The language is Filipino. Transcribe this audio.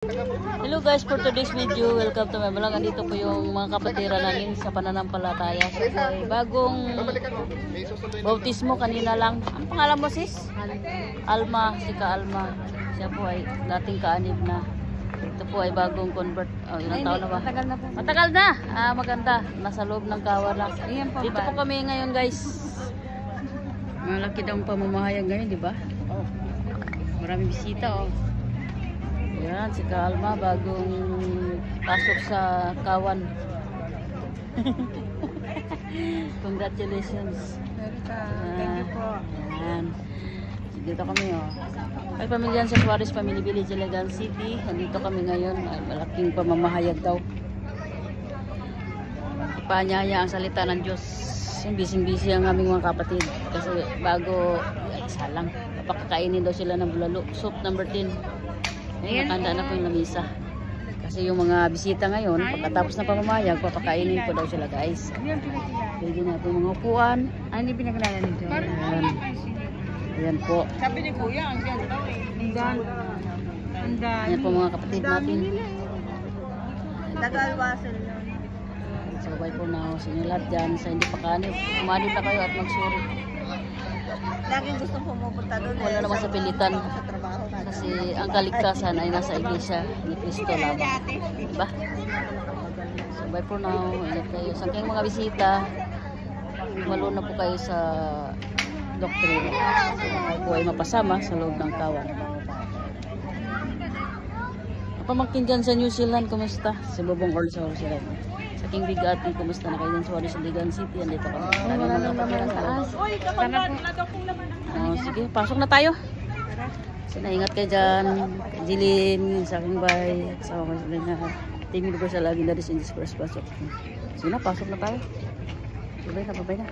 Hello guys, for today's video, welcome to my vlog. Andito po yung mga kapatira namin sa pananampalataya. So, ay bagong bautismo kanina lang. Ang pangalan mo sis? Alma, si Ka Alma. Siya po ay dating kaanib na. Ito po ay bagong convert. Oh, ilang taon na ba? Matagal na po. Matagal na! Ah, maganda. Nasa loob ng kawa na. Dito po kami ngayon guys. Malaki daw ang pamamahayag ngayon, di ba? Oh. Maraming bisita oh. Yan, si Ka Alma bagong pasok sa kawan. Congratulations. Thank you po. Yan. Dito kami oh. Ay pamilyan sa Suarez Family Village, Iligan City. Nandito kami ngayon. Ay, malaking pamamahayag daw. Ipanyaya ang salita ng Diyos. Bising-busy ang aming mga kapatid. Kasi bago, ay salang. Papakainin daw sila ng bulalo. Soup number 10. Nakanda na po yung lamisa. Kasi yung mga bisita ngayon, pagkatapos ng pamamayag, papakainin po daw sila guys. Pwede natin mga upuan. Ano yung pinagkilala nito? Ayan. Ayan po. Sabi ni Kuya, ang ganda eh. Ayan po mga kapatid natin. Tagalwasan yun. Sabay po na sa inyo lahat dyan. Sa hindi pa kanip, umanip na kayo at magsuri. Laging gustong pumupunta doon. Wala naman sa pilitan. Sa trabaho na. Kasi ang kaligtasan ay nasa iglesia ni Cristo lamang. Diba? So bye for now. Ingat kayo. Sa aking mga bisita, malo na po kayo sa doktrina. Kayo po ay mapasama sa loob ng kawan. Pamangkin dyan sa New Zealand, kumusta? Si Bobong Orl sa New Zealand. Sa aking bigati, kumusta na kayo dyan sa Suarez, Iligan City? Andito kami. Wala nang naman sa taas. Sige, pasok na tayo. Sinaingat kayo dyan. Jilin, sa aking bay. Sa mga sabihin na Team Universal lagi na rin sa Indus First Pasok. Sige na, pasok na tayo. Babay na, babay na.